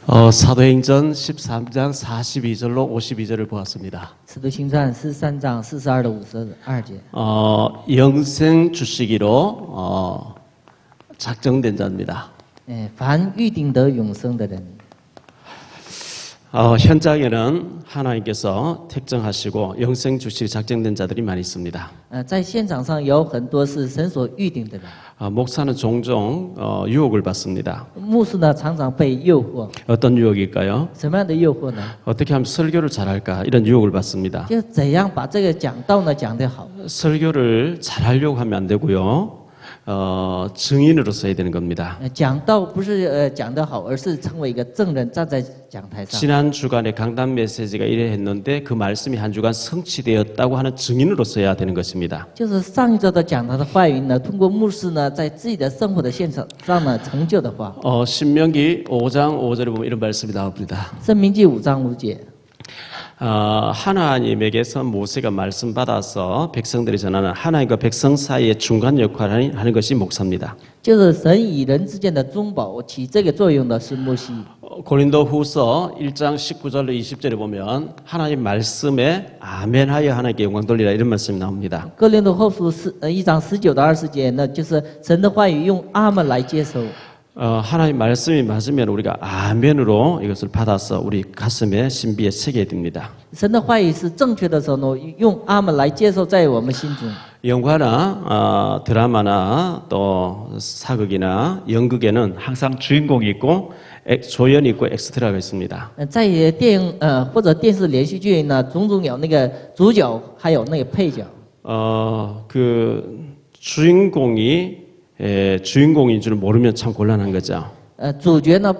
사도행전 13장 42절로 52절을 보았습니다. 使徒行传13章42到52节。 영생 주시기로 작정된 자입니다. 凡预定得永生的人， 현장에는 하나님께서 택정하시고 영생 주시기 작정된 자들이 많이 있습니다. 在现场上有很多是神所预定的人。 목사는 종종 유혹을 받습니다. 牧师呢常常被诱惑， 어떤 유혹일까요? 什么样的诱惑呢？ 어떻게 하면 설교를 잘할까? 이런 유혹을 받습니다. 就怎样把这个讲道呢讲得好。 설교를 잘하려고 하면 안 되고요. 증인으로 써야 되는 겁니다. 讲道不是讲得好，而是成为一个证人站在讲台上。 지난 주간에 강단 메시지가 이래 했는데 그 말씀이 한 주간 성취되었다고 하는 증인으로 써야 되는 것입니다. 就是上一周的讲台的话语呢，通过牧师呢在自己的生活的现场上呢成就的话。 신명기 5장 5절에 보면 이런 말씀이 나옵니다. 申命记5章5节。 하나님에게서 모세가 말씀 받아서 백성들이 전하는 하나님과 백성 사이의 중간 역할을 하는 것이 목사입니다. 就是神与人之间的中保，起这个作用的是摩西。 고린도후서 1장 19절로 20절에 보면 하나님 말씀에 아멘하여 하나님께 영광 돌리라 이런 말씀이 나옵니다. 哥林多后书1章19到20节呢，就是神的话语用阿门来接收。 하나님 말씀이 맞으면 우리가 아멘으로 이것을 받아서 우리 가슴에 신비에 새겨야 됩니다. 神的话语是正确的时候呢，用阿门来接受在我们心中。 영화나 드라마나 또 사극이나 연극에는 항상 주인공이 있고 조연이 있고 엑스트라가 있습니다. 在电影或者电视连续剧呢，种种有那个主角，还有那个配角。 그 주인공이 주인공인 줄 모르면 참 곤란한 거죠. 主角呢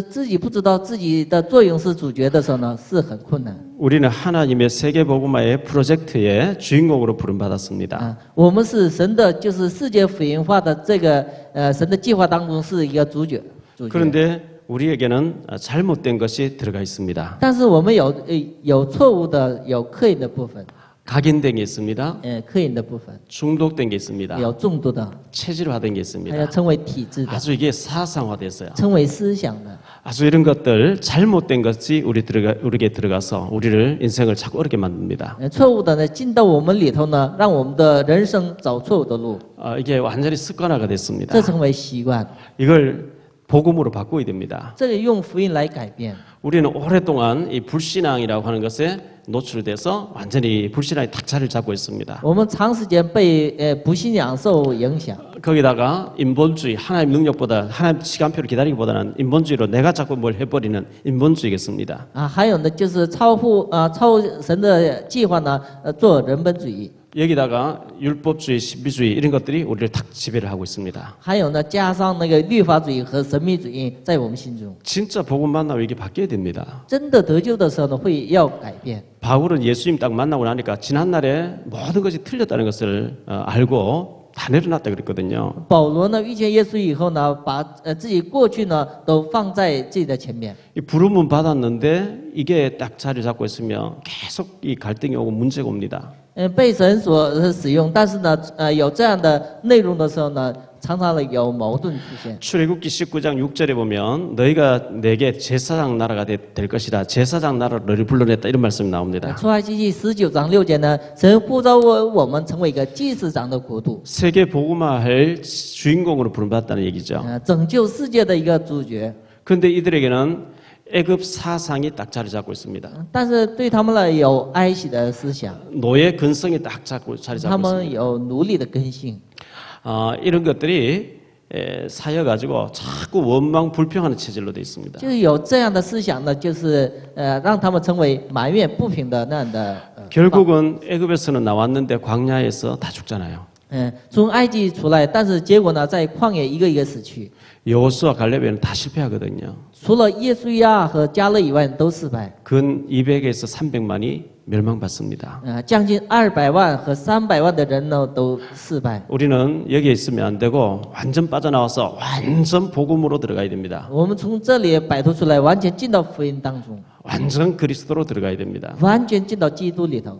自己不知道自己的作用是主角的时候呢，是很困难。 우리는 하나님의 세계복음화의 프로젝트의 주인공으로 부름받았습니다. 我们是神的，就是世界福音化的这个神的计划当中是一个主角。 그런데 우리에게는 잘못된 것이 들어가 있습니다. 但是我们有错误的，有刻意的部分。 각인된 게 있습니다. 刻意的部分， 중독된 게 있습니다. 有重度的， 체질화된 게 还有 있습니다. 成为体制的， 아주 이게 사상화됐어요. 成为思想的。 아주 이런 것들 잘못된 것이 우리에게 들어가서 우리를 인생을 자꾸 어렵게 만듭니다. 错误的呢进到我们里头呢，让我们的人生走错误的路， 이게 완전히 습관화가 됐습니다. 这成为习惯。 이걸 복음으로 바꾸어야 됩니다. 这个用福音来改变。 우리는 오랫동안 이 불신앙이라고 하는 것에 노출돼서 완전히 불신앙이 탁 자리를 잡고 있습니다. 我们长时间被不信仰受影响， 거기다가 인본주의, 하나님 능력보다 하나님 시간표를 기다리기보다는 인본주의로 내가 자꾸 뭘 해버리는 인본주의겠습니다. 还有呢就是超神的计划呢，做人本主义。 여기다가 율법주의, 신비주의 이런 것들이 우리를 탁 지배를 하고 있습니다. 还有呢，加上那个律法主义和神秘主义在我们心中， 진짜 복음 만나면 이게 바뀌어야 됩니다. 真的得救的时候呢，会要改变。 바울은 예수님 딱 만나고 나니까 지난날에 모든 것이 틀렸다는 것을 알고 다 내려놨다 그랬거든요. 保罗呢遇见耶稣以后呢，把自己过去呢都放在自己的前面。 이 부름은 받았는데 이게 딱 자리 잡고 있으면 계속 이 갈등이 오고 문제가 옵니다. 被神所使用，但是呢，有这样的内容的时候呢，常常的有矛盾出现。 출애굽기 19장 6절에 보면 너희가 내게 제사장 나라가 될 것이다. 제사장 나라로 너를 불러냈다. 이런 말씀이 나옵니다. 出埃及记19章6节呢，神呼召我们成为一个祭司长的国度， 세계 복음화할 주인공으로 부름받았다는 얘기죠. 拯救世界的一个主角。 그런데 이들에게는 애굽 사상이 딱 자리 잡고 있습니다. 但是对他们呢，有埃及的思想， 노예 근성이 딱 자리 他 잡고 们 있습니다. 有奴隶的根性。 이런 것들이 사여가지고 자꾸 원망 불평하는 체질로 되어 있습니다. 就是有这样的思想呢，就是让他们成为埋怨不平的那样的。 결국은 애굽에서는 나왔는데 광야에서 다 죽잖아요. 从埃及出来，但是结果呢，在旷野一个一个死去。 여호수아 갈렙에는 다 실패하거든요. 除了耶稣亚和加勒以外都失败。 근 200에서 300만이 멸망받습니다. 将近200万和300万的人呢都失败。 우리는 여기에 있으면 안 되고 완전 빠져나와서 완전 복음으로 들어가야 됩니다. 我们从这里摆脱出来，完全进到福音当中， 완전 그리스도로 들어가야 됩니다. 完全进到基督里头。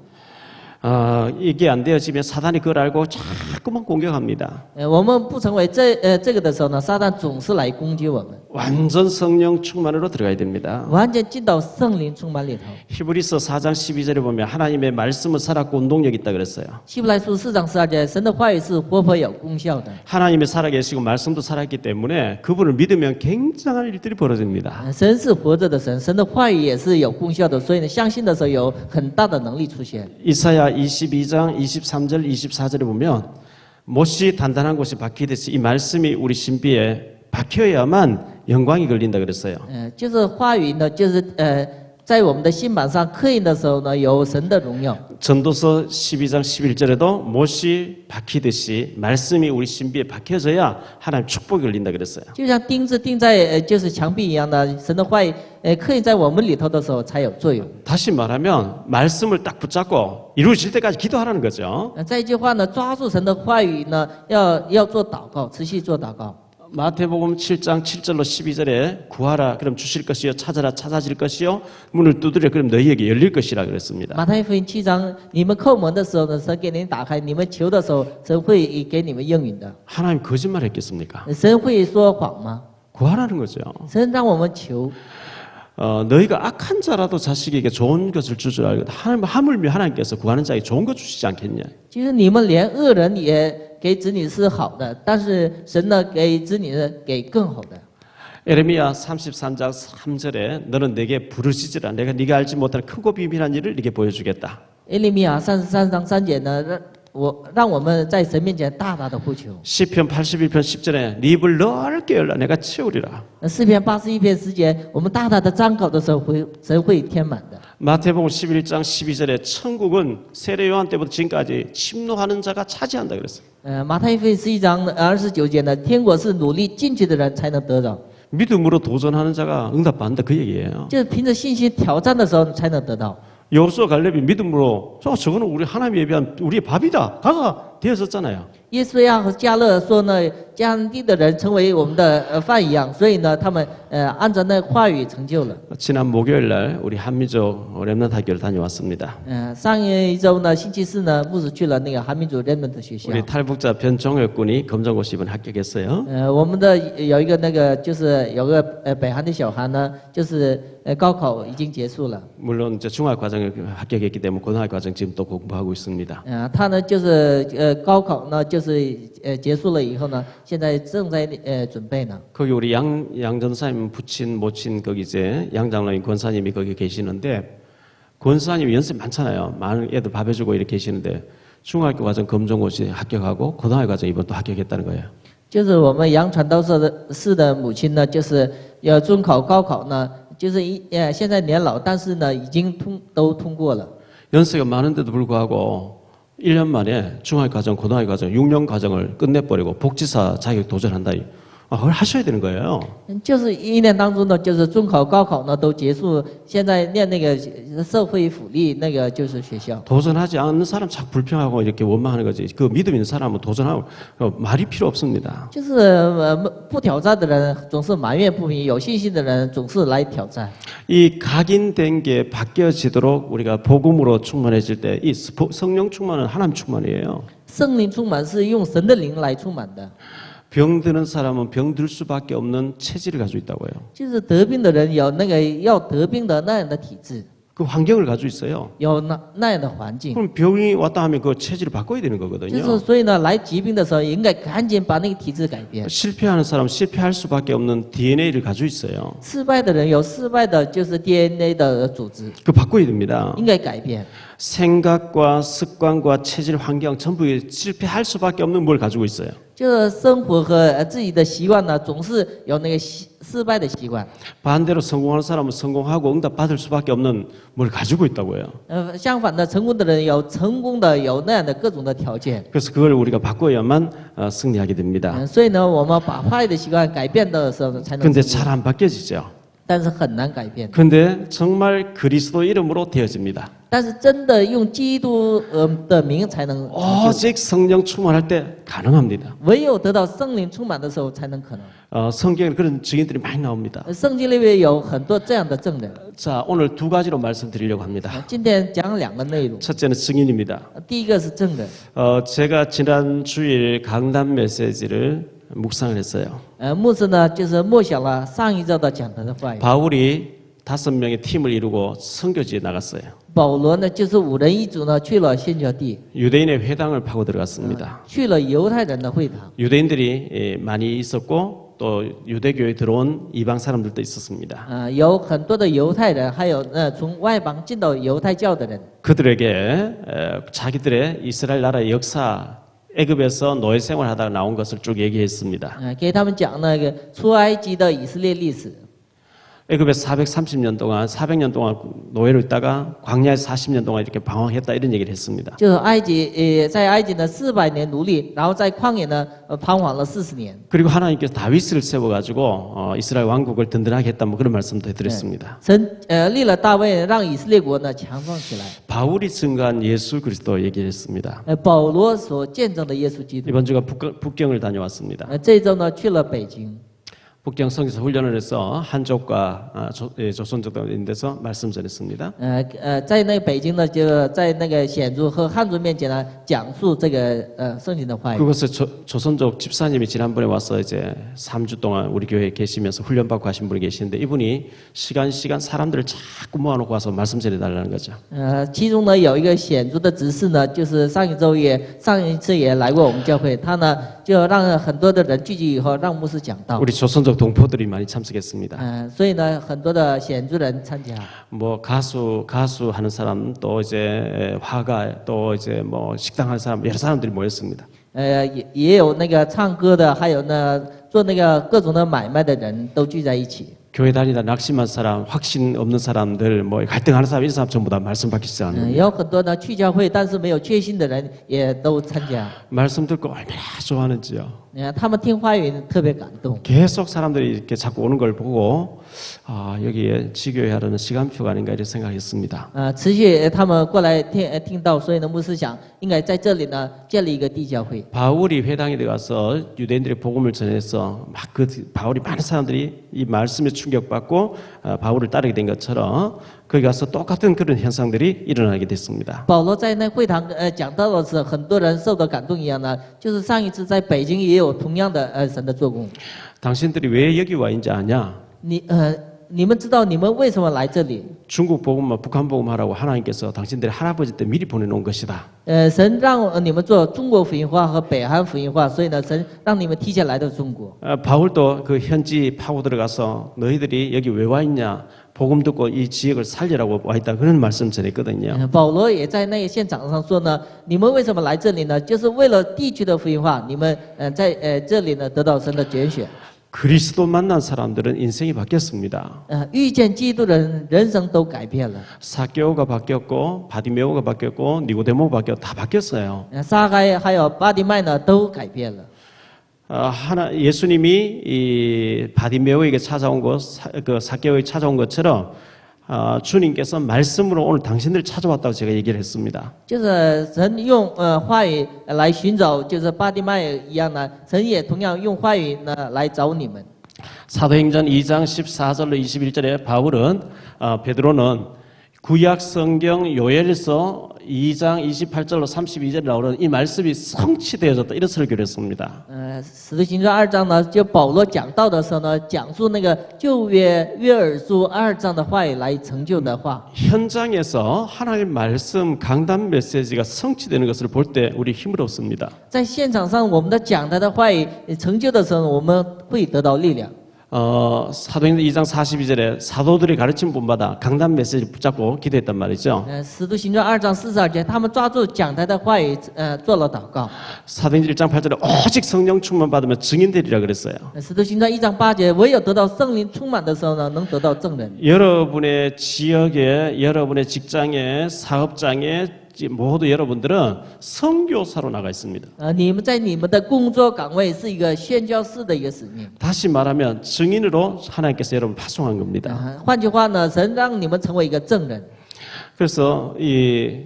이게 안 되어지면 사단이 그걸 알고 자꾸만 공격합니다. 我们不成为这个的时候呢，撒旦总是来攻击我们， 완전 성령 충만으로 들어가야 됩니다. 完全进到圣灵充满里头。 히브리서 4장 12절에 보면 하나님의 말씀은 살았고 운동력 있다 그랬어요. 希伯来书4章12节，神的话语是活泼有功效的。 하나님이 살아계시고 말씀도 살았기 때문에 그분을 믿으면 굉장한 일들이 벌어집니다. 神是活着的神，神的话语也是有功效的，所以呢，相信的时候有很大的能力出现。 이사야 22장 23절 24절에 보면 못이 단단한 곳에 박히듯이 이 말씀이 우리 신비에 박혀야만 영광이 걸린다 그랬어요. 就是话语呢，就是在我们的心板上刻印的时候呢，有神的荣耀。 전도서 12장 11절에도 못이 박히듯이 말씀이 우리 신비에 박혀져야 하나님 축복이 걸린다 그랬어요. 就像钉子钉在就是墙壁一样的，神的话语刻印在我们里头的时候才有作用。 다시 말하면 말씀을 딱 붙잡고 이루어질 때까지 기도하라는 거죠. 再一句话呢，抓住神的话语呢，要做祷告，持续做祷告。 마태복음 7장 7절로 12절에 구하라 그럼 주실 것이요 찾아라 찾아질 것이요 문을 두드려 그럼 너희에게 열릴 것이라 그랬습니다. 马太福音7章，你们叩门的时候呢，神给你打开；你们求的时候，神会给你们应允的。 하나님 거짓말했겠습니까? 神会说谎吗？ 구하라는 거죠. 神让我们求。 너희가 악한 자라도 자식에게 좋은 것을 줄 줄 알거든. 하물며 하나님께서 구하는 자에게 좋은 것 주시지 않겠냐? 其实你们连恶人也给子女是好的，但是神呢，给子女呢，给更好的。 에레미야 33장 3절에 너는 내게 부르짖으라 내가 네가 알지 못하는 크고 비밀한 일을 네게 보여주겠다. 耶利米亚33章3节呢，让我们在神面前大大的呼求。 시편 81편 10절에 네 입을 넓게 열라 내가 채우리라. 诗篇81篇10节，我们大大的张口的时候，神会填满的。 마태복음 11장 12절에 천국은 세례 요한 때부터 지금까지 침노하는 자가 차지한다 그랬어요. 马太福音11章29节呢，天国是努力进去的人才能得着， 믿음으로 도전하는 자가 응답받는다 그 얘기예요. 就是凭着信心挑战的时候才能得到。 여호수아 갈렙이 믿음으로 저거는 우리 하나님에 비한 우리의 밥이다 가가 되었었잖아요. 耶稣亚和加勒说呢，迦南地的人成为我们的饭一样，所以呢，他们按照那话语成就了。 지난 목요일 날 우리 한미족 렘넌트 학교를 다녀왔습니다. 上一周呢，星期四呢，牧师去了那个韩民族人们的学校。 우리 탈북자 변종혁 군이 검정고시 이번 합격했어요. 我们的有一个那个就是有个北韩的小孩呢，就是高考已经结束了。 물론 이제 중학 과정을 합격했기 때문에 고등학교 과정 지금 또 공부하고 있습니다. 他呢就是高考呢就是结束了以后呢，现在正在准备呢。 거기 우리 양 전사님 부친 모친 거기 이제 양 장로님 권사님이 거기 계시는데 권사님 연세 많잖아요. 많은 애들 밥 해주고 이렇게 계시는데 중학교 과정 검정고시 합격하고 고등학교 과정 이번 또 합격했다는 거예요. 就是我们杨传道士的母亲呢，就是要中考高考呢，就是现在年老，但是呢已经都通过了。 연세가 많은데도 불구하고 1년 만에 중학교 과정, 고등학교 과정, 6년 과정을 끝내버리고 복지사 자격 도전한다. 그걸 하셔야 되는 거예요. 就是1年当中呢，就是中考、高考呢都结束，现在念那个社会福利那个就是学校。 도전하지 않는 사람 자꾸 불평하고 이렇게 원망하는 거지. 그 믿음 있는 사람은 도전하고 말이 필요 없습니다. 就是不挑战的人总是埋怨不平，有信心的人总是来挑战。 이 각인된 게 바뀌어지도록 우리가 복음으로 충만해질 때 이 성령 충만은 하나님 충만이에요. 圣灵充满是用神的灵来充满的， 병드는 사람은 병들 수밖에 없는 체질을 가지고 있다고요. 就是得病的人有那个要得病的那样的体质， 그 환경을 가지고 있어요. 有那样的环境。 그럼 병이 왔다 하면 그 체질을 바꿔야 되는 就是 거거든요. 所以呢，来疾病的时候应该赶紧把那个体质改变。 실패하는 사람은 실패할 수밖에 없는 DNA를 가지고 있어요. 失败的人有失败的，就是 DNA 的组织， 그 바꿔야 됩니다. 应该改变。 생각과 습관과 체질, 환경 전부 실패할 수밖에 없는 뭘 가지고 있어요. 就是生活和自己的习惯呢，总是有那个失败的习惯。 반대로 성공하는 사람은 성공하고 응답 받을 수밖에 없는 뭘 가지고 있다고요. 相反的，成功的人有成功的有那样的各种的条件。 그래서 그걸 우리가 바꿔야만 승리하게 됩니다. 所以呢，我们把坏的习惯改变的时候呢，才能 근데 成功。 잘 안 바뀌어지죠. 但是很难改变。 근데 정말 그리스도 이름으로 되어집니다. 但是真的用基督的名才能成就， 오직 성령 충만할 때 가능합니다. 唯有得到圣灵充满的时候才能可能。 성경에 그런 증인들이 많이 나옵니다. 圣经里面有很多这样的证人。 자, 오늘 두 가지로 말씀드리려고 합니다. 今天讲两个内容， 첫째는 증인입니다. 第一个是证人。 제가 지난 주일 강단 메시지를 묵상을 했어요. 牧师呢就是默想了上一周的讲台的话语。 바울이 5명의 팀을 이루고 선교지에 나갔어요. 保罗呢就是5人一组呢去了宣教地， 유대인의 회당을 파고 들어갔습니다. 去了犹太人的会堂。 유대인들이 많이 있었고 또 유대교에 들어온 이방 사람들도 있었습니다. 有很多的犹太人，还有从外邦进到犹太教的人。 그들에게 자기들의 이스라엘 나라의 역사, 애굽에서 노예 생활하다가 나온 것을 쭉 얘기했습니다. 给他们讲那个出埃及的以色列历史。 애굽에서 400년 동안 노예로 있다가 광야에서 40년 동안 이렇게 방황했다 이런 얘기를 했습니다. 就是在埃及呢400年奴隶，然后在旷野呢彷徨了40年。 그리고 하나님께서 다윗을 세워가지고 이스라엘 왕국을 든든하게 했다 뭐 그런 말씀도 해드렸습니다. 神立了大卫，让以色列国呢强壮起来。 바울이 증거한 예수 그리스도 얘기를 했습니다. 保罗所见证的耶稣基督。 이번 주가 북경을 다녀왔습니다. 这一周呢去了北京。 북경 성에서 훈련을 해서 한족과 조선족들인 데서 말씀 전했습니다. 在那个北京呢，就在那个显族和汉族面前呢，讲述这个圣经的话语。 그것에 조선족 집사님이 지난번에 와서 이제 3주 동안 우리 교회에 계시면서 훈련받고 하신 분이 계시는데 이분이 시간 사람들을 자꾸 모아놓고 와서 말씀 전해달라는 거죠. 其中呢有一个显族的执事呢，就是上一次也来过我们教会，他呢就让很多的人聚集以后，让牧师讲道。 우리 조선족 동포들이 많이 참석했습니다. 所以呢很多的显族人参加。 뭐 가수 하는 사람 또 이제 화가 또 이제 뭐 식당 하는 사람 여러 사람들이 모였습니다. 也有那个唱歌的，还有呢做那个各种的买卖的人都聚在一起。 교회 다니다 낙심한 사람, 확신 없는 사람들, 뭐 갈등하는 사람 이런 사람 전부 다 말씀 받기 시작하는 有很多呢去教会但是没有确信的人也都参加。 말씀 듣고 얼마나 좋아하는지요. 他们听话语特别感动。 계속 사람들이 이렇게 자꾸 오는 걸 보고 여기에 지교회 하려는 시간표가 아닌가 이렇게 생각했습니다. 持续他们过来听到，所以呢牧师想应该在这里呢建立一个地教会。 바울이 회당에 들어가서 유대인들의 복음을 전해서 막 바울이 많은 사람들이 이 말씀에 충격받고 바울을 따르게 된 것처럼 거기 가서 똑같은 그런 현상들이 일어나게 됐습니다. 保罗在那会堂讲道的时候，很多人受到感动一样呢，就是上一次在北京也有同样的神的做工。 당신들이 왜 여기 와 있는지 아냐? 你们知道你们为什么来这里？ 중국 복음만 북한 복음 하라고 하나님께서 당신들의 할아버지 때 미리 보내놓은 것이다. 神让你们做中国福音化和北韩福音化，所以呢，神让你们提前来到中国。 바울도 그 현지 파고 들어가서 너희들이 여기 왜 와 있냐? 복음 듣고 이 지역을 살리라고 와 있다. 그런 말씀 전했거든요. 保罗也在那个现场上说呢，你们为什么来这里呢？就是为了地区的福音化，你们在这里呢得到神的拣选。 그리스도 만난 사람들은 인생이 바뀌었습니다. 遇见基督的人生都改变了。 사개오가 바뀌었고 바디메오가 바뀌었고 니고데모가 바뀌었고 다 바뀌었어요. 撒该还有巴迪麦呢都改变了。 예수님이 이 바디메오에게 찾아온 그 사개오에게 찾아온 것처럼 주님께서 말씀으로 오늘 당신들 찾아왔다고 제가 얘기를 했습니다. 就是神用话语来寻找，就是巴迪麦一样呢，神也同样用话语呢来找你们。 사도행전 2장 14절로 21절에 바울은 베드로는 구약 성경 요엘서 2장 28절로 32절에 나오는 이 말씀이 성취되어졌다 이런 설교를 했습니다. 使徒行传2章呢，就保罗讲道的时候呢，讲述那个旧约约珥书2章的话语来成就的话。 현장에서 하나님의 말씀 강단 메시지가 성취되는 것을 볼 때 우리 힘을 얻습니다. 在现场上，我们的讲台的话语成就的时候，我们会得到力量。 사도행전 2장 42절에 사도들이 가르침 본받아 강단 메시지 붙잡고 기도했단 말이죠. 使徒行传2章42节，他们抓住讲台的话语，做了祷告。 사도행전 1장 8절에 오직 성령 충만 받으면 증인되리라 그랬어요. 使徒行传1章8节，唯有得到圣灵充满的时候呢，能得到证人。 여러분의 지역에, 여러분의 직장에, 사업장에 모두 여러분들은 선교사로 나가 있습니다. 你们在你们的工作岗位是一个宣教士的一个使命。 다시 말하면 증인으로 하나님께서 여러분 파송한 겁니다. 换句话呢，神让你们成为一个证人。 그래서 이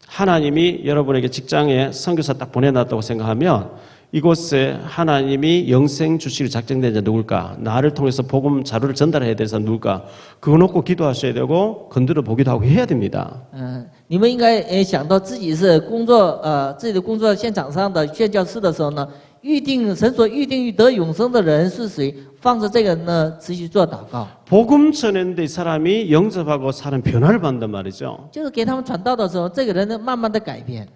하나님이 여러분에게 직장에 선교사 딱 보내놨다고 생각하면 이곳에 하나님이 영생 주시기로 작정된 자 누굴까? 나를 통해서 복음 자료를 전달해야 돼서 누굴까? 그거 놓고 기도하셔야 되고 건드려 보기도 하고 해야 됩니다. 你们应该想到自己是自己的工作现场上的宣教士的时候呢，神所预定得永生的人是谁？放着这个呢，持续做祷告。 복음 전했는데 이 사람이 영접하고 사람 변화를 받는단 말이죠. 就是给他们传道的时候，这个人呢慢慢的改变。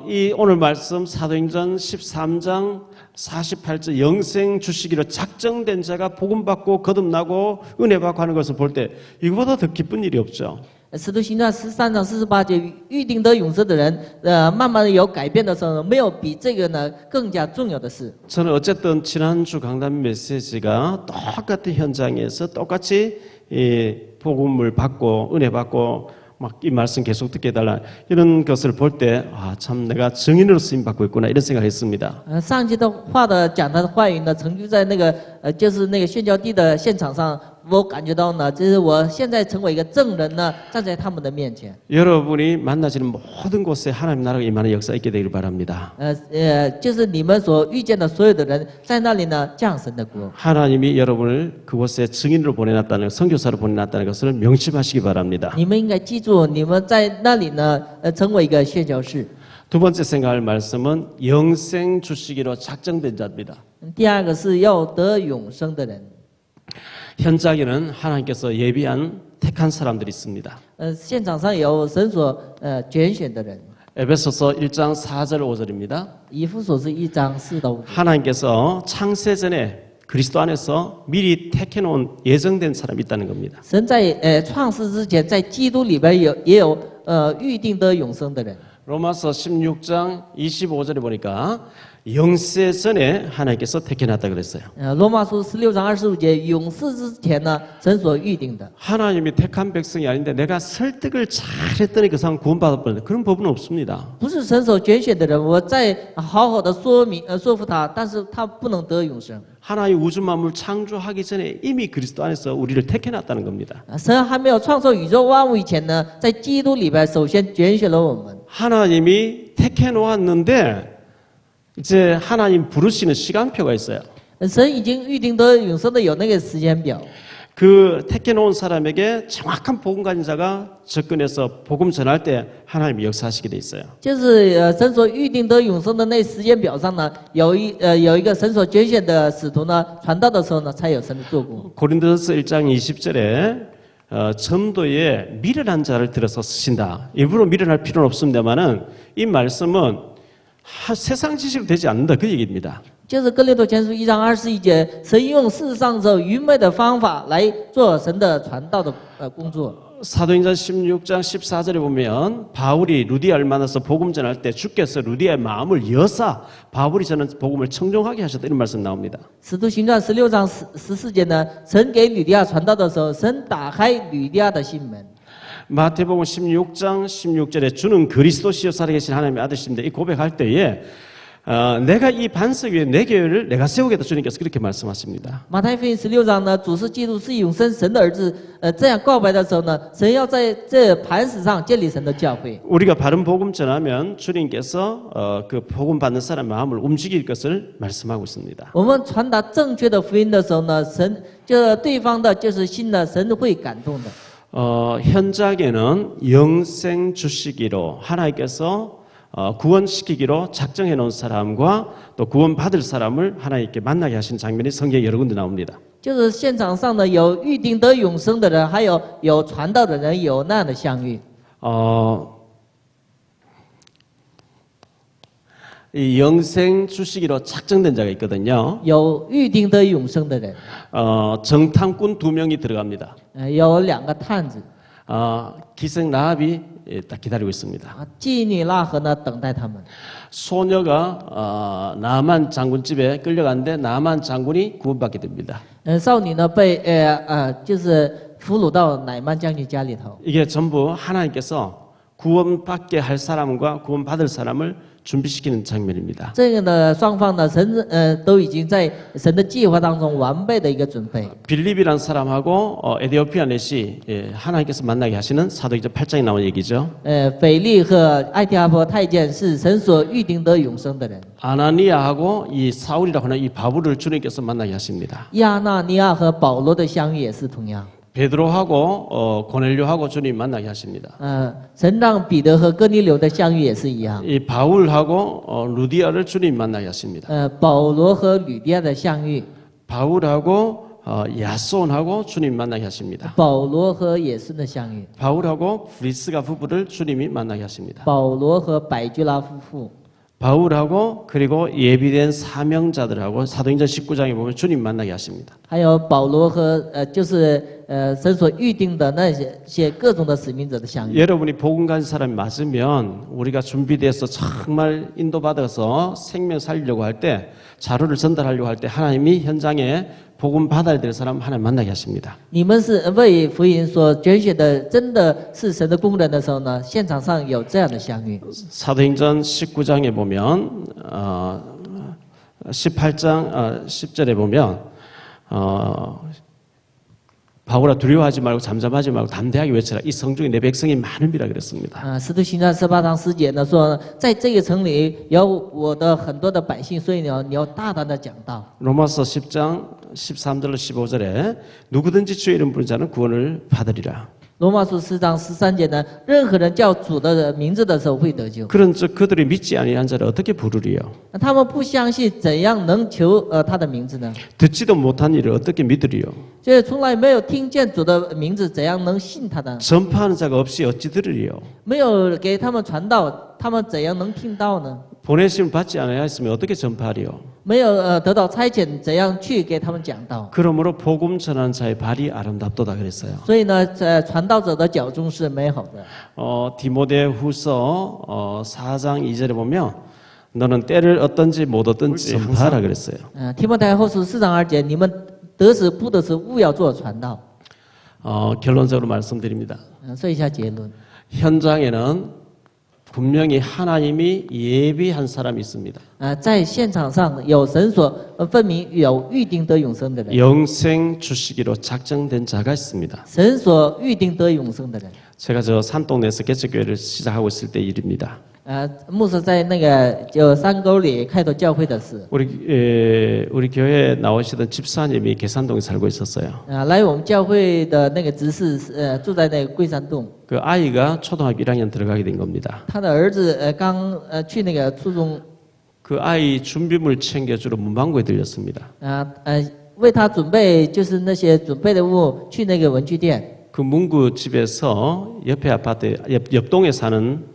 이 오늘 말씀 사도행전 13장 48절 영생 주시기로 작정된 자가 복음 받고 거듭나고 은혜 받고 하는 것을 볼 때 이거보다 더 기쁜 일이 없죠. 使徒行传13章48节，预定得永生的人，慢慢的有改变的时候，没有比这个呢更加重要的事。 저는 어쨌든 지난주 강단 메시지가 똑같은 현장에서 똑같이 이 복음을 받고 은혜 받고 막 이 말씀 계속 듣게 해달라 이런 것을 볼 때 아 참 내가 증인으로 쓰임 받고 있구나 이런 생각을 했습니다. 上期的话的讲他的话语呢，成就在那个就是那个宣教地的现场上，我感觉到呢，就是我现在成为一个证人呢，站在他们的面前。 여러분이 만나지는 모든 곳에 하나님 나라가 임하는 역사 있게 되기를 바랍니다. 就是你们所遇见的所有的人，在那里呢降神的国。 하나님이 여러분을 그곳에 증인으로 보내놨다는 선교사로 보내놨다는 것을 명심하시기 바랍니다. 你们应该记住，你们在那里呢，成为一个宣教士。 두 번째 생각할 말씀은 영생 주시기로 작정된 자입니다. 第二个是要得永生的人。 현장에는 하나님께서 예비한 택한 사람들이 있습니다. 现场上有神所拣选的人。 에베소서 1장 4절 5절입니다. 以弗所是1章4到5节。 하나님께서 창세 전에 그리스도 안에서 미리 택해놓은 예정된 사람이 있다는 겁니다. 神在创世之前，在基督里边也有预定得永生的人。 로마서 16장 25절에 보니까 영세 전에 하나님께서 택해놨다 그랬어요. 罗马书16章25节，永世之前呢，神所预定的。 하나님이 택한 백성이 아닌데 내가 설득을 잘했더니 그 사람 구원받을 뻔했다. 그런 법은 없습니다. 不是神所拣选的人，我再好好的说服他，但是他不能得永生。 하나님 우주 만물 창조하기 전에 이미 그리스도 안에서 우리를 택해놨다는 겁니다. 神还没有创造宇宙万物以前呢，在基督里边首先拣选了我们。 하나님이 택해놓았는데 이제 하나님 부르시는 시간표가 있어요. 神已经预定得永生的有那个时间表。 그 택해놓은 사람에게 정확한 복음 가진 자가 접근해서 복음 전할 때 하나님이 역사하시게 돼 있어요. 就是神所预定得永生的那时间表上呢，有一个神所拣选的使徒呢，传道的时候呢，才有神的做工。 고린도서 1장 20절에 전도에 미련한 자를 들어서 쓰신다. 일부러 미련할 필요는 없습니다만은 이 말씀은 세상 지식으로 되지 않는다 그 얘기입니다. 就是哥林多前书1章21节，神用世上这愚昧的方法来做神的传道的工作。 사도행전 16장 14절에 보면 바울이 루디아를 만나서 복음 전할 때 주께서 루디아의 마음을 여사 바울이 저는 복음을 청종하게 하셨다 이런 말씀 나옵니다. 使徒行传16章14节呢，神给吕迪亚传道的时候，神打开吕迪亚的心门。 마태복음 16장 16절에 주는 그리스도시여 살아계신 하나님의 아들이십니다. 이 고백할 때에 내가 이 반석 위에 내 교회를 내가 세우겠다 주님께서 그렇게 말씀하십니다. 马太福音16章呢，主是基督是永生神的儿子，这样告白的时候呢，神要在这磐石上建立神的教会。 우리가 바른 복음 전하면 주님께서 그 복음 받는 사람의 마음을 움직일 것을 말씀하고 있습니다. 我们传达正确的福音的时候呢，神就对方的就是心呢，神会感动的。 현장에는 영생 주시기로 하나님께서 구원시키기로 작정해 놓은 사람과 또 구원받을 사람을 하나님께 만나게 하신 장면이 성경에 여러 군데 나옵니다. 就是现场上呢，有预定得永生的人，还有传道的人，有那样的相遇。 이 영생 주시기로 작정된 자가 있거든요. 有预定得永生的人， 정탐꾼 2명이 들어갑니다. 有2个探子， 기생 라합이 딱 기다리고 있습니다. 妓女拉合呢等待他们。 소녀가 나만 장군 집에 끌려갔는데 나만 장군이 구원받게 됩니다. 少女呢被就是俘虏到乃曼将军家里头。 이게 전부 하나님께서 구원받게 할 사람과 구원받을 사람을 준비시키는 장면입니다. 这个呢，双方呢，都已经在神的计划当中完备的一个准备。 빌립이라는 사람하고 에디오피아 넷이 하나님께서 만나게 하시는 사도행전 8장에 나온 얘기죠. 腓力和艾提阿波太监是神所预定得永生的人。 아나니아하고 이 사울이라고 하는 이 바울을 주님께서 만나게 하십니다. 亚纳尼亚和保罗的相遇也是同样。 베드로하고 고넬료하고 주님 만나게 하십니다. 神让彼得和哥尼流的相遇也是一样。 이 바울하고 루디아를 주님 만나게 하십니다. 保罗和吕底亚的相遇， 바울하고 야손하고 주님 만나게 하십니다. 保罗和野孙的相遇， 바울하고 브리스가 부부를 주님이 만나게 하십니다. 保罗和百居拉夫妇， 바울하고 그리고 예비된 사명자들하고 사도행전 19장에 보면 주님 만나게 하십니다. 还有保罗和神所预定的那些各种的使命者的相遇。 여러분이 복음 가진 사람이 맞으면 우리가 준비돼서 정말 인도받아서 생명 살리려고 할 때 자료를 전달하려고 할 때 하나님이 현장에 복음 받아야 될 사람 하나님 만나게 하십니다. 你们是为福音所拣选的，真的是神的工人的时候呢，现场上有这样的相遇。 사도행전 19장에 보면 18장 10절에 보면 바울아 두려워하지 말고 잠잠하지 말고 담대하게 외쳐라. 이 성중에 내 백성이 많음이라 그랬습니다. 使徒行传18章10节呢说，在这个城里有我的很多的百姓，所以呢你要大胆的讲道。 로마서 10장 13절로 15절에 누구든지 주의 이름 부르는 자는 구원을 받으리라. 罗马书4章13节呢，任何人叫主的名字的时候会得救。 그런즉 그들이 믿지 아니한 자를 어떻게 부르리요? 他们不相信，怎样能求他的名字呢？ 듣지도 못한 일을 어떻게 믿으리요? 就是从来没有听见主的名字，怎样能信他呢？ 전파하는 자가 없이 어찌 들으리요? 没有给他们传道，他们怎样能听到呢？ 보내심을 받지 않아야 했으면 어떻게 전파하리요? 没有得到差遣，怎样去给他们讲道？ 그러므로 복음 전하는 자의 발이 아름답도다 그랬어요. 所以呢，传道者的脚中是美好的。 디모데후서 4장 2절에 보면 너는 때를 얻든지 못 얻든지 전파하라 그랬어요. 提摩太后书4章2节，你们得时不得时，务要做传道。 결론적으로 말씀드립니다. 说一下结论。 현장에는 분명히 하나님이 예비한 사람이 있습니다. 在现场上有神所分明有预定得永生的人， 영생 주시기로 작정된 자가 있습니다. 神所预定得永生的人。 제가 저 산동네에서 개척교회를 시작하고 있을 때 일입니다. 牧师在那个就山沟里开头教会的事。 우리 교회에 나오시던 집사님이 계산동에 살고 있었어요. 来我们教会的那个执事住在那个桂山洞。 그 아이가 초등학교 1학년 들어가게 된 겁니다. 他的儿子刚去那个初中。 그 아이 준비물 챙겨주러 문방구에 들렸습니다. 为他准备就是那些准备的物，去那个文具店。 그 문구 집에서 옆에 아파트 옆 동에 사는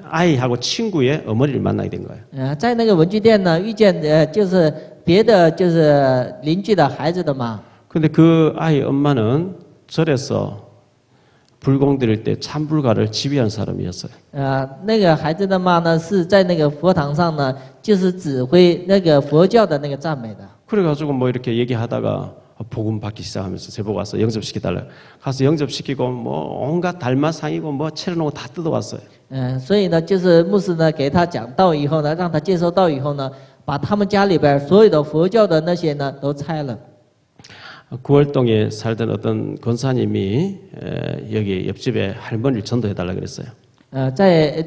아이하고 친구의 어머니를 만나게 된 거예요. 在那个文具店呢，遇见就是别的就是邻居的孩子的妈。 근데 그 아이 엄마는 절에서 불공 드릴 때 찬불가를 지휘한 사람이었어요. 那个孩子的妈呢，是在那个佛堂上呢，就是指挥那个佛教的那个赞美的。 그래가지고 뭐 이렇게 얘기하다가 복음 받기 시작하면서 제보가 와서 영접시켜달라. 가서 영접시키고 뭐 온갖 달마상이고 뭐 채려놓고 다 뜯어왔어요. 所以呢，就是牧师呢给他讲道以后呢，让他接收到以后呢，把他们家里边所有的佛教的那些呢都拆了。 구월동에 살던 어떤 권사님이 여기 옆집에 할머니를 전도해달라 그랬어요.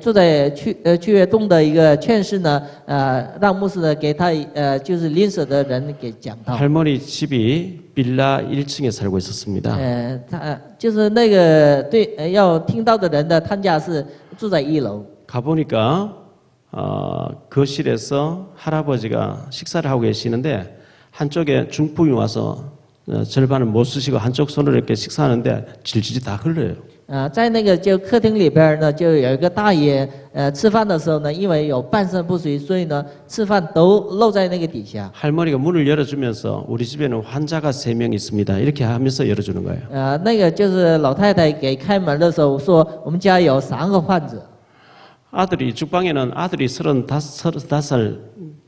住在去月洞的一个劝士呢，让牧师呢给他就是邻舍的人给讲道。 할머니 집이 빌라 1층에 살고 있었습니다. 他就是那个对要听到的人的，他家是住在1楼。 가보니까 거실에서 할아버지가 식사를 하고 계시는데 한쪽에 중풍이 와서 절반을 못 쓰시고 한쪽 손으로 이렇게 식사하는데 질질이 다 흘러요. 在那个就客厅里边呢，就有一个大爷，吃饭的时候呢，因为有半身不遂，所以呢，吃饭都漏在那个底下。 할머니가 문을 열어주면서 우리 집에는 환자가 3명 있습니다. 이렇게 하면서 열어주는 거예요. 那个就是老太太给开门的时候说，我们家有3个患者。 아들이 죽방에는 아들이 35살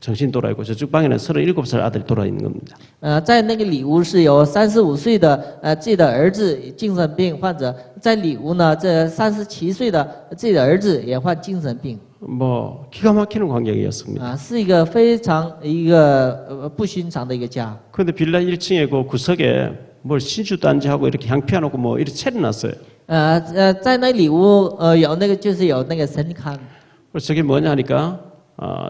정신 돌아 있고 저쪽 방에는 37살 아들이 돌아 있는 겁니다. 在那个里屋是有35岁的自己的儿子精神病患者，在里屋呢，这37岁的自己的儿子也患精神病。 뭐 기가 막히는 광경이었습니다. 是一个非常一个不寻常的一个家。 그런데 빌라 1층에 그 구석에 뭘 신주도 안지하고 이렇게 향 피워놓고 뭐 이렇게 차려놨어요. 在那里屋有那个就是有那个神龛。 그래서 저게 뭐냐 하니까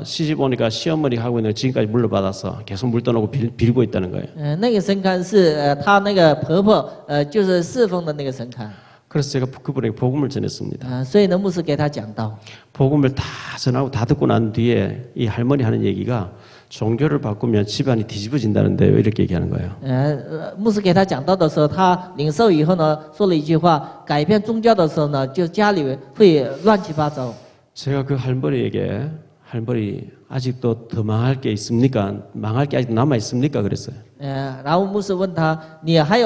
시집 오니까 시어머니가 하고 있는 거 지금까지 물려받아서 계속 물 떠놓고 빌고 있다는 거예요. 那个神龛是她那个婆婆就是侍奉的那个神龛。 그래서 제가 그분에게 복음을 전했습니다. 所以呢，牧师给他讲道。 복음을 다 전하고 다 듣고 난 뒤에 이 할머니 하는 얘기가 종교를 바꾸면 집안이 뒤집어진다는데 왜 이렇게 얘기하는 거예요? 牧师给他讲道的时候，他领受以后呢，说了一句话：改变宗教的时候呢，就家里会乱七八糟。 제가 그 할머니에게 할머니 아직도 더 망할 게 있습니까? 망할 게 아직 남아 있습니까? 그랬어요. 然后牧师问他：你还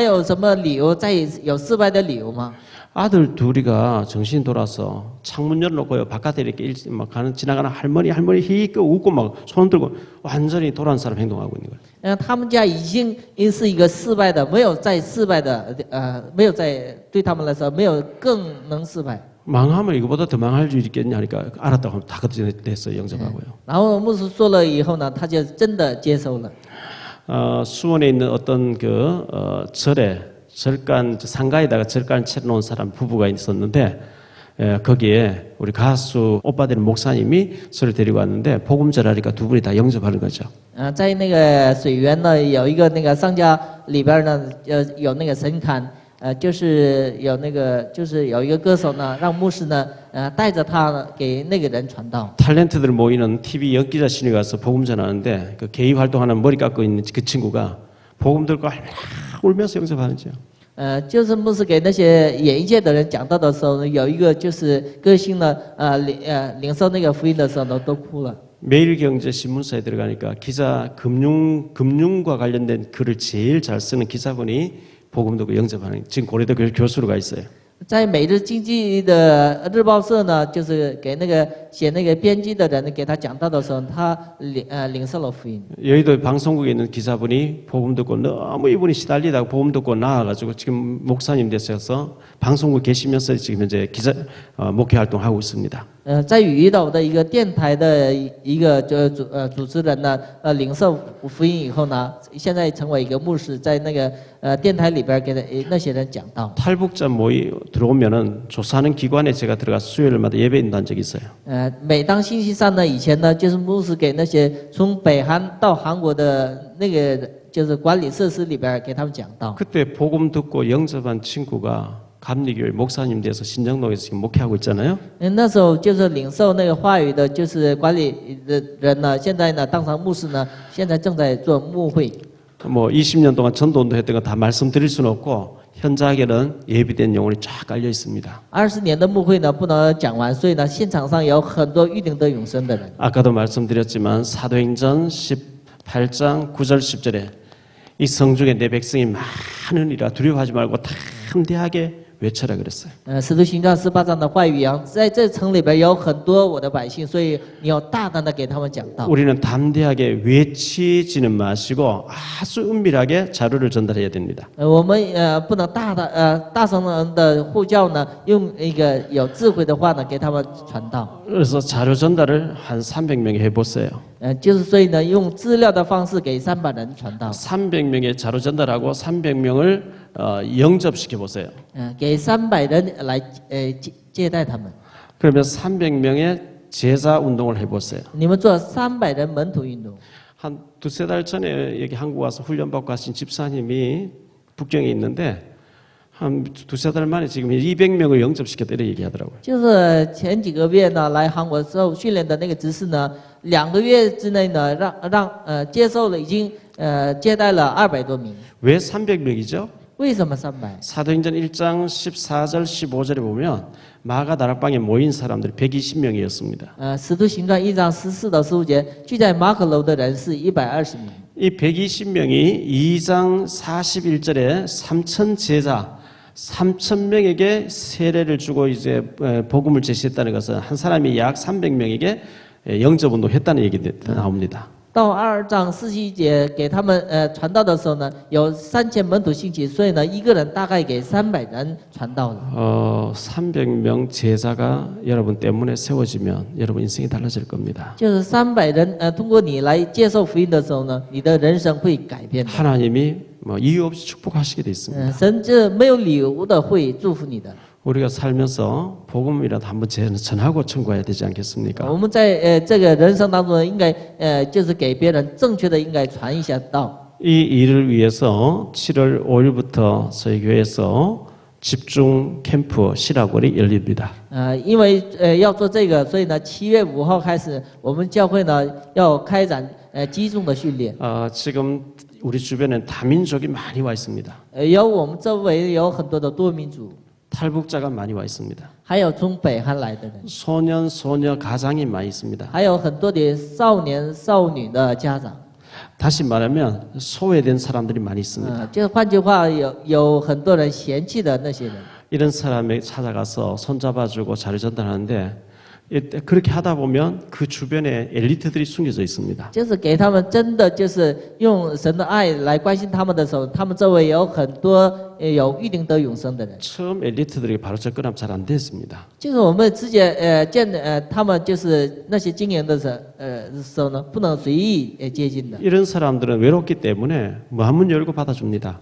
有什么理由再有失败的理由吗？ 아들 둘이가 정신 돌아서 창문 열어놓고요 바깥에 이렇게 막 지나가는 할머니 히익 웃고 막 손 들고 완전히 돌아온 사람 행동하고 있는 거예요. 他们家已经是一个失败的，没有再失败的，没有再对他们来说没有更能失败。 망하면 이거보다 더 망할 줄 있겠냐 하니까 알았다고 하면 다 그때 됐어요. 영접하고요. 然后牧师说了以后呢，他就真的接受了。 수원에 있는 어떤 절에 절간 상가에다가 절간 채워놓은 사람 부부가 있었는데 거기에 우리 가수 오빠들 목사님이 저를 데리고 왔는데 복음 전하니까 두 분이 다 영접하는 거죠. 在那个水源呢，有一个那个商家里边呢，有那个神龛，就是有那个就是有一个歌手呢，让牧师呢，带着他呢给那个人传道。 탤런트들 모이는 TV 연기자 신이 가서 복음 전하는데 그 개인 활동하는 머리 깎고 있는 그 친구가 복음 들고 울면서 영접하는지요. 就是牧师给那些演艺界的人讲道的时候呢，有一个就是歌星呢，领受那个福音的时候呢，都哭了。 매일경제 신문사에 들어가니까 기자 금융과 관련된 글을 제일 잘 쓰는 기자분이 복음 듣고 영접하는 지금 고려대 교수로 가 있어요. 在每日经济的日报社呢，就是给那个写那个编辑的人给他讲道的时候，他领受了福音。 여의도 방송국에 있는 기자분이 복음 듣고 너무 이분이 시달리다가 복음 듣고 나와가지고 지금 목사님 되셔서 방송국 계시면서 지금 현재 기자 목회 활동하고 있습니다. 在雨岛的一个电台的一个主持人呢，领受福音以后呢，现在成为一个牧师，在那个电台里边给那些人讲道。 탈북자 모이 들어오면은 조사하는 기관에 제가 들어가 수요일마다 예배 인도한 적이 있어요. 每当星期三呢，以前呢，就是牧师给那些从北韩到韩国的那个就是管理设施里边给他们讲道。 그때 복음 듣고 영접한 친구가 감리교회 목사님 돼서 신정동에서 지금 목회하고 있잖아요. 那时候就是领受那个话语的，就是管理的人呢，现在呢当上牧师呢，现在正在做牧会。 뭐 20년 동안 전도운동 했던 거 다 말씀드릴 수는 없고 현장에는 예비된 영혼이 쫙 깔려 있습니다. 20年的牧会呢不能讲完，所以呢现场上有很多预定得永生的人。 아까도 말씀드렸지만 사도행전 18장 9절 10절에 이 성중에 내 백성이 많으니라 두려워하지 말고 담대하게 외쳐라 그랬어요. 使徒行传18章的话语一样，在这城里边有很多我的百姓，所以你要大胆的给他们讲道。 우리는 담대하게 외치지는 마시고 아주 은밀하게 자료를 전달해야 됩니다. 我们不能大声的呼叫呢，用一个有智慧的话呢给他们传道。 그래서 자료 전달을 한 300명이 해보세요. 就是所以呢，用资料的方式给300人传道。 300명의 자료 전달하고 300명을 영접시켜 보세요. 给300人来接待他们。 그러면 300명의 제자 운동을 해보세요. 你们做300人门徒运动。 한 두세 달 전에 여기 한국 와서 훈련받고 하신 집사님이 북경에 있는데 한 두세 달 만에 지금 200명을 영접시켰다 얘기하더라고요. 就是前几个月呢，来韩国受训练的那个执事呢，2个月之内呢，接受了已经接待了200多名。 왜 300명이죠? 为什么300？ 사도행전 1장 14절 15절에 보면 마가 다락방에 모인 사람들이 120명이었습니다. 使徒行传1章14到15节，聚在马可楼的人是120名。 이 120명이 2장 41절에 3천 제자 3,000명에게 세례를 주고 이제 복음을 제시했다는 것은 한 사람이 약 300명에게 영접운동 했다는 얘기 나옵니다. 到2章47节给他们传道的时候呢，有3000门徒兴起，所以呢，一个人大概给300人传道了。 300명 제자가 여러분 때문에 세워지면 여러분 인생이 달라질 겁니다. 就是300人通过你来接受福音的时候呢，你的人生会改变的。 하나님이 뭐 이유 없이 축복하시게 돼 있습니다. 神这没有理由的会祝福你的。 우리가 살면서 복음이라도 한번 전하고 청구해야 되지 않겠습니까? 我们在这个人生当中呢，应该就是给别人正确的应该传一下道。 이 일을 위해서 7월 5일부터 저희 교회에서 집중 캠프 실학원이 열립니다. 因为要做这个，所以呢，7月5号开始，我们教会呢要开展集中的训练。 지금 우리 주변엔 다민족이 많이 와 있습니다. 有我们周围有很多的多民族， 탈북자가 많이 와 있습니다. 还有从北韩来的人， 소년 소녀 가장이 많이 있습니다. 还有很多的少年少女的家长。 다시 말하면 소외된 사람들이 많이 있습니다. 就是换句话，有很多人嫌弃的那些人。 이런 사람에 찾아가서 손잡아주고 자료 전달하는데 그렇게 하다 보면 그 주변에 엘리트들이 숨겨져 있습니다. 就是给他们真的就是用神的爱来关心他们的时候，他们周围有很多有预定得永生的人。 처음 엘리트들이 바로 접근하면 잘 안 됐습니다. 就是我们直接见他们就是那些经营的时候呢，不能随意接近的。 이런 사람들은 외롭기 때문에 마음문 열고 받아줍니다.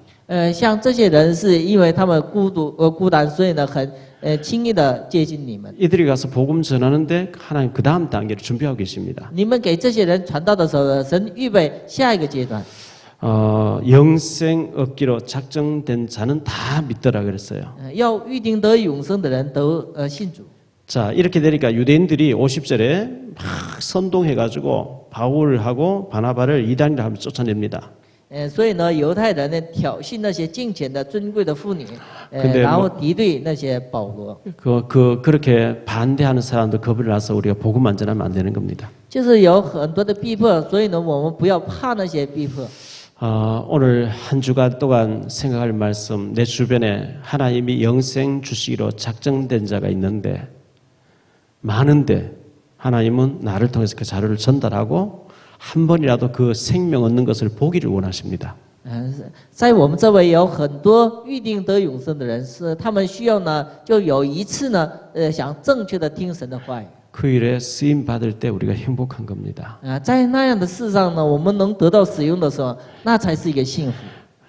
像这些人是因为他们孤单，所以呢很轻易的接近你们。 이들이 가서 복음 전하는데 하나님 그 다음 단계를 준비하고 계십니다. 你们给这些人传道的时候呢，神预备下一个阶段。 영생 얻기로 작정된 자는 다 믿더라 그랬어요. 要预定得永生的人都信主。 자, 이렇게 되니까 유대인들이 50절에 막 선동해가지고 바울하고 바나바를 이단이라 하면 쫓아냅니다. 所以呢，犹太人呢挑衅那些敬虔的尊贵的妇女， 근데 然后敌对那些保罗。 그렇게 반대하는 사람도 겁을 나서 우리가 복음 안 전하면 안 되는 겁니다. 就是有很多的逼迫，所以呢，我们不要怕那些逼迫。 오늘 한 주간 동안 생각할 말씀, 내 주변에 하나님이 영생 주시기로 작정된 자가 있는데 많은데 하나님은 나를 통해서 그 자료를 전달하고 한 번이라도 그 생명 얻는 것을 보기를 원하십니다. 在我们周围有很多预定得永生的人，是他们需要呢，就有一次呢，想正确的听神的话语。 그 일에 쓰임 받을 때 우리가 행복한 겁니다. 在那样的事上呢，我们能得到使用的时候，那才是一个幸福。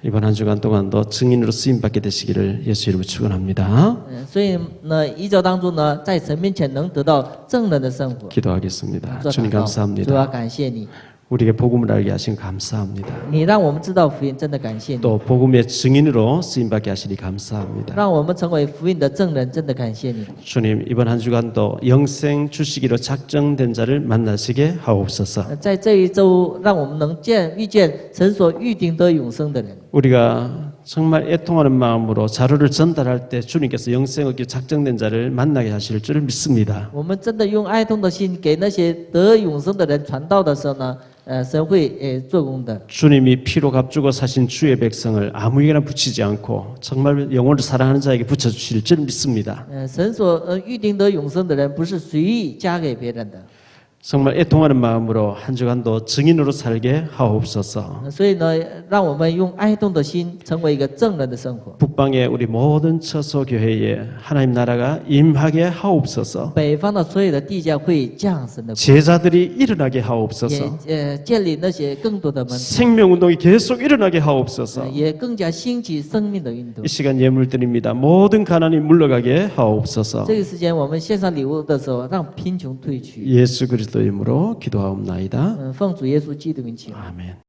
이번 한 주간 동안도 증인으로 쓰임 받게 되시기를 예수 이름으로 축원합니다. 所以呢，1周当中呢，在神面前能得到正人的生活。 기도하겠습니다. 做 주님 祷告，主啊， 감사합니다. 感谢你， 우리에게 복음을 알게 하신 감사합니다. 你让我们知道福音，真的感谢你。 또 복음의 증인으로 쓰임 받게 하시니 감사합니다. 让我们成为福音的证人，真的感谢你。 주님 이번 한 주간도 영생 주시기로 작정된 자를 만나시게 하옵소서. 在这一周，让我们能遇见神所预定得永生的人。 우리가 정말 애통하는 마음으로 자료를 전달할 때 주님께서 영생 얻기 작정된 자를 만나게 하실 줄 믿습니다. 我们真的用爱痛的心给那些得永生的人传道的时候呢，神会做工的。 주님이 피로 값주고 사신 주의 백성을 아무에게나 붙이지 않고 정말 영혼을 사랑하는 자에게 붙여주실 줄 믿습니다. 神所预定得永生的人，不是随意加给别人的。 정말 애통하는 마음으로 한 주간도 증인으로 살게 하옵소서. 所以呢，让我们用爱痛的心，成为一个正人的生活。 북방의 우리 모든 처소 교회에 하나님 나라가 임하게 하옵소서. 北方的所有的地教会降神的国， 제자들이 일어나게 하옵소서. 也建立那些更多的门徒， 생명운동이 계속 일어나게 하옵소서. 也更加兴起生命的运动 이 。 시간 예물 드립니다. 모든 가난이 물러가게 하옵소서. 这个时间我们献上礼物的时候，让贫穷退去。 예수 그리스도 이름으로 기도하옵나이다. 奉主耶稣基督名祈祷。 아멘.